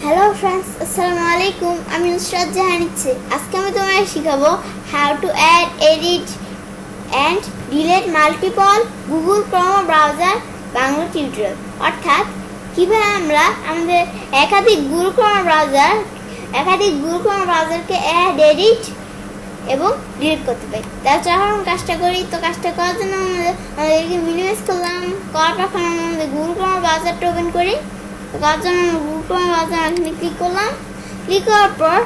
Hello friends, Assalamu alaikum. আমি নুসরাত জাহান ইচ্ছে। আজকে আমি তোমাদের শিখাবো how to add, edit and delete multiple Google Chrome browser Bangla tutorial. অর্থাৎ কিভাবে আমরা আমাদের একাধিক Google Chrome ব্রাউজারকে add, edit এবং ডিলিট করতে পারি। তার যখন কাজটা করি তো কাজটা করার জন্য আমাদেরকে মিনিমাইজ করলাম, করার পর আমাদের Google Chrome ব্রাউজারটা ওপেন করি। তো তার জন্য Google Chrome ব্রাউজার এখানে ক্লিক করলাম। ক্লিক করার পর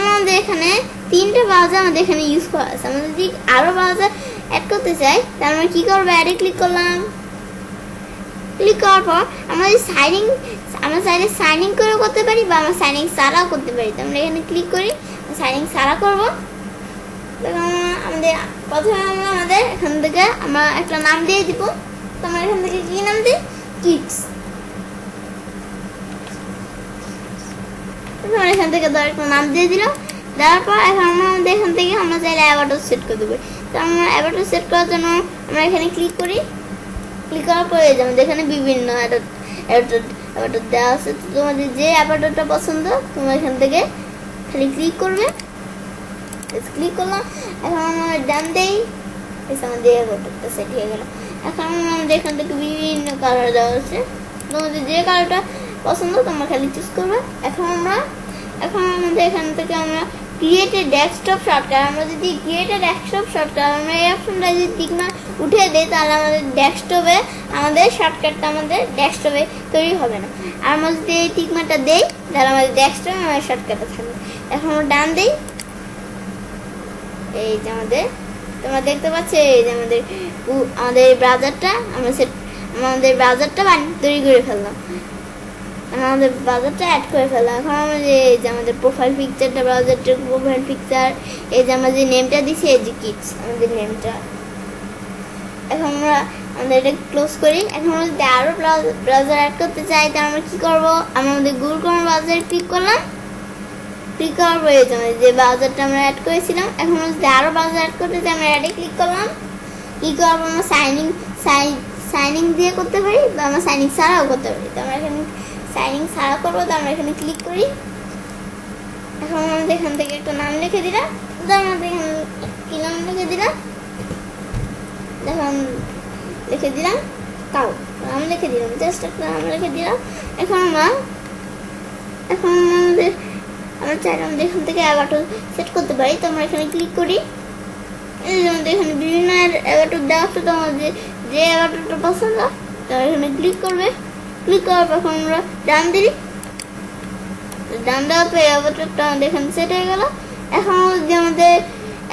আমাদের এখানে তিনটা ব্রাউজার আমাদের এখানে ইউজ করা আছে। আমরা যদি আরও ব্রাউজার অ্যাড করতে চাই তাহলে আমরা কী করবো, অ্যাডে ক্লিক করলাম। ক্লিক করার পর আমরা চাইলে সাইন ইন করেও করতে পারি বা আমরা সাইন ইন ছাড়াও করতে পারি। তো আমরা এখানে ক্লিক করি, সাইন ইন ছাড়া করবো। আমাদের প্রথমে আমাদের এখান থেকে আমরা একটা নাম দিয়ে দিব। তো আমরা এখান থেকে কী নাম দিই, কিডস। এখান থেকে ধর একটা নাম দিয়ে দিলাম। দেওয়ার পর এখন আমাদের এখান থেকে আমরা চাইলে অ্যাবাউট সেট করে দেবো। তো আমরা অ্যাবাউট সেট করার জন্য আমরা এখানে ক্লিক করি। ক্লিক করার পরে আমাদের এখানে বিভিন্ন অ্যাবাউট দেওয়া আছে। তো তোমাদের যে অ্যাবাউটটা পছন্দ তোমরা এখান থেকে খালি ক্লিক করবে। ক্লিক করলাম। এখন আমরা ডান দেই, আমাদের অ্যাবাউটটা সেট হয়ে গেল। এখন আমাদের এখান থেকে বিভিন্ন কালার দেওয়া আছে। তোমাদের যে কালারটা পছন্দ তোমরা খালি চুজ করবে। এখন আমাদের এখান থেকে আমরা ক্রিয়েট এ ডেস্কটপ শর্টকাট, আমরা যদি ক্রিয়েট এ ডেস্কটপ শর্টকাট আমরা এই অপশনটা যদি টিকমার উঠে দিই তাহলে আমাদের ডেস্কটপে আমাদের শর্টকাটটা ডেস্কটপে তৈরি হবে না। আর আমরা যদি এই টিকমারটা দেই তাহলে আমাদের ডেস্কটপে আমাদের শর্টকাটটা থাকবে। এখন আমরা ডান দিই। এই যে তোমরা দেখতে পাচ্ছ এই যে আমাদের ব্রাউজারটা আমাদের ব্রাউজারটা তৈরি করে ফেললাম, আমাদের ব্রাউজারটা অ্যাড করে ফেললাম। এখন আমাদের প্রোফাইল পিকচারটা, ব্রাউজারটার প্রোফাইল পিকচার, এই যে আমরা যে নেমটা দিছি এই যে কিডস আমাদের নেমটা। এখন আমাদের এটা ক্লোজ করি। এখন আমরা যদি আরও ব্রাউজার অ্যাড করতে চাই তাহলে আমরা কী করবো, আমাদের Google Chrome ব্রাউজারে ক্লিক করলাম। ক্লিক করার পরে যে ব্রাউজারটা আমরা অ্যাড করেছিলাম, এখন আমরা যদি আরও ব্রাউজার অ্যাড করতে চাই আমরা অ্যাডে ক্লিক করলাম। ক্লিক করার পর আমরা সাইন ইন দিয়ে করতে পারি বা আমরা সাইন ইন ছাড়াও করতে পারি। তো আমরা এখানে সাইন ইন ছাড়া করবো। তো আমরা এখানে ক্লিক করি। এখন আমাদের এখান থেকে একটা নাম লিখে দিলাম। তো আমাদের এখানে কী নাম লিখে দিলাম, দেখুন লিখে দিলাম তাও নাম লিখে দিলাম, জাস্ট একটা নাম লিখে দিলাম। এখন আমরা চাইলে আমাদের এখান থেকে অ্যাবাউট সেট করতে পারি। তো আমরা এখানে ক্লিক করি। এই যে আমাদের এখানে বিভিন্ন অ্যাবাউট দেওয়া আছে। তো আমাদের যে অ্যাবাউটটা পছন্দ তো এখানে ক্লিক করবে। ক্লিক করার পর আমরা ডান দিই। ডান দেওয়ার পর অ্যাবাউটটা আমাদের এখানে সেট হয়ে গেল।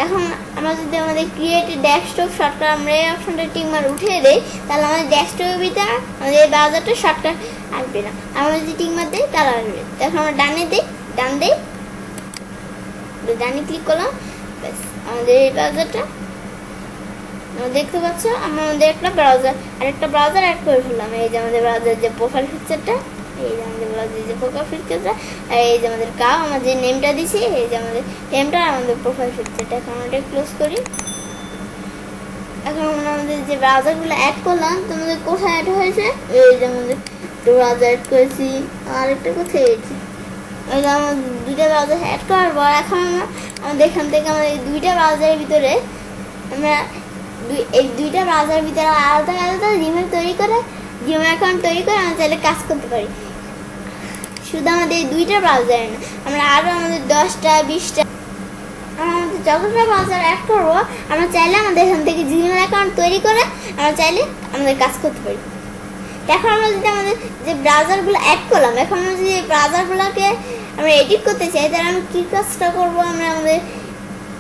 এখন আমরা যদি আমাদের ক্রিয়েট ডেস্কটপ শর্টকাট আমরা এই অপশনটা টিকমার উঠিয়ে দিই তাহলে আমাদের ডেস্কটপের ভিতরে আমাদের এই ব্রাউজারটা শর্টকাট আসবে না। আমরা যদি টিকমার দিই তাহলে আসবে। এখন আমরা ডানে ক্লিক করলাম। ব্যাস আমাদের এই ব্রাউজারটা দেখতে পাচ্ছ। আমাদের আরেকটা ব্রাউজার অ্যাড করে ফেললাম। এই যে আমাদের ব্রাউজার যে প্রোফাইল পিকচারটা, এই যে আমাদের ব্রাউজার যে প্রোফাইল পিকচারটা, আর এই যে আমাদের আমরা যে নেমটা দিছি এই যে আমাদের নেমটা আমাদের প্রোফাইল পিকচারটা। এখন আমরা ক্লোজ করি। এখন আমরা আমাদের যে ব্রাউজারগুলো অ্যাড করলাম তোমাদের কোথায় অ্যাড হয়েছে, এই যে আমাদের ব্রাউজার অ্যাড করেছি। আর একটা কোথায় হয়েছে, এই যে আমাদের দুইটা ব্রাউজার অ্যাড করার পর এখন আমাদের এখান থেকে আমাদের এই দুইটা ব্রাউজারের ভিতরে এই দুইটা ব্রাউজারের ভিতরে আলাদা আলাদা জিমেল অ্যাকাউন্ট তৈরি করে আমরা চাইলে কাজ করতে পারি। শুধু আমাদের এই দুইটা ব্রাউজারে না, আমরা আরও আমাদের 10টা 20টা আমাদের যতটা ব্রাউজার অ্যাড করবো আমরা চাইলে আমাদের এখান থেকে জিমেল অ্যাকাউন্ট তৈরি করে আমরা চাইলে আমাদের কাজ করতে পারি। এখন আমরা যদি আমাদের যে ব্রাউজারগুলো অ্যাড করলাম, এখন আমরা যদি এই ব্রাউজারগুলোকে আমরা এডিট করতে চাই তাহলে আমি কী কাজটা করবো, আমরা আমাদের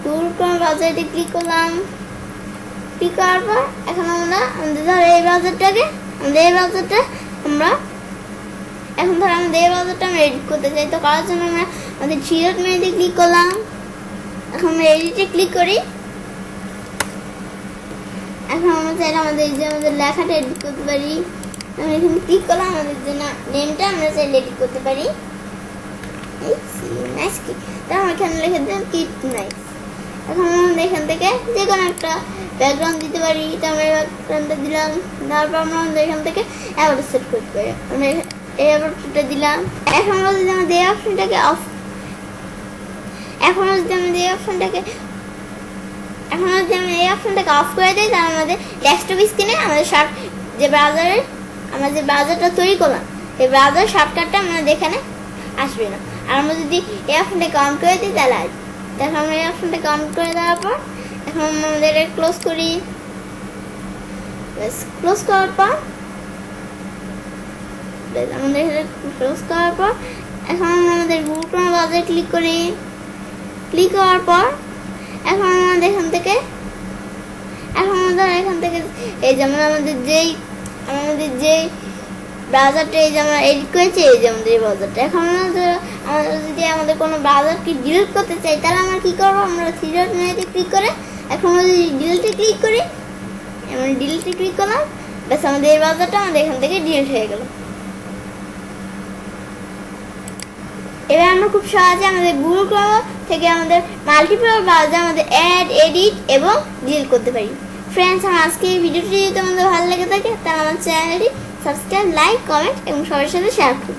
Google Chrome ব্রাউজারটি ক্লিক করলাম। ক্লিক করার পর এখন আমাদের ধরো এই ব্রাউজারটা আমরা এডিট করতে চাই। তো করার জন্য আমরা আমাদের থ্রি ডট মেনুতে ক্লিক করলাম। এখন আমরা এডিটে ক্লিক করি। এখন আমরা চাইলে আমাদের লেখাটা এডিট করতে পারি। আমরা এখানে ক্লিক করলাম, আমাদের যে নেমটা আমরা চাইলে এডিট করতে পারি। নাইস কি, তো আমরা এখানে লিখে দিলাম কিড নাইস। এখন আমরা এখান থেকে যে কোনো একটা ব্যাকগ্রাউন্ড দিতে পারি। তো আমরা ব্যাকগ্রাউন্ডটা দিলাম, তারপর আমরা এখান থেকে অ্যাবাউট সেট করতে পারি। আমরা এই আবার ফুটে দিলাম। এখন যদি আমাদের এই অপশনটাকে অফ এখন যদি আমাদের এই অপশনটাকে অফ করে দিই, তাহলে আমাদের ডেস্কটপ স্ক্রিনে আমাদের শর্ট যে ব্রাউজারের আমরা যে ব্রাউজারটা তৈরি করলাম এই ব্রাউজার শর্টকাটটা আমাদের এখানে আসবে না। আর আমরা যদি এই অপশনটাকে অন করে দিই তাহলে আসবে। দেখো আমরা এই অপশনটাকে অন করে দেওয়ার পর এখন আমাদের ক্লোজ করি। ক্লোজ করার পর এখন আমাদের গুগল ক্রোম ব্রাউজারে ক্লিক করি। ক্লিক করার পর এখন আমাদের এখান থেকে এই যেমন আমাদের যেই ব্রাউজারটা এই যে আমরা এডিট করেছি, এই যে আমাদের এই ব্রাউজারটা। এখন আমাদের যদি আমাদের কোনো ব্রাউজারকে ডিলিট করতে চাই তাহলে আমরা কি করবো, আমরা থ্রি ডট মেনুতে ক্লিক করে এখন আমরা যদি ডিলিটে ক্লিক করি, আমরা ডিলিটে ক্লিক করলাম, ব্যাস আমাদের এই ব্রাউজারটা আমাদের এখান থেকে ডিলিট হয়ে গেল। এবার আমরা খুব সহজে আমাদের গুগল ক্রোম থেকে আমাদের মাল্টিপল ব্রাউজার আমাদের অ্যাড, এডিট এবং ডিলিট করতে পারি। ফ্রেন্ডস, আমার আজকে এই ভিডিওটি যদি তোমাদের ভালো লেগে থাকে তাহলে আমার চ্যানেলটি সাবস্ক্রাইব, লাইক, কমেন্ট এবং সবার সাথে শেয়ার করুন।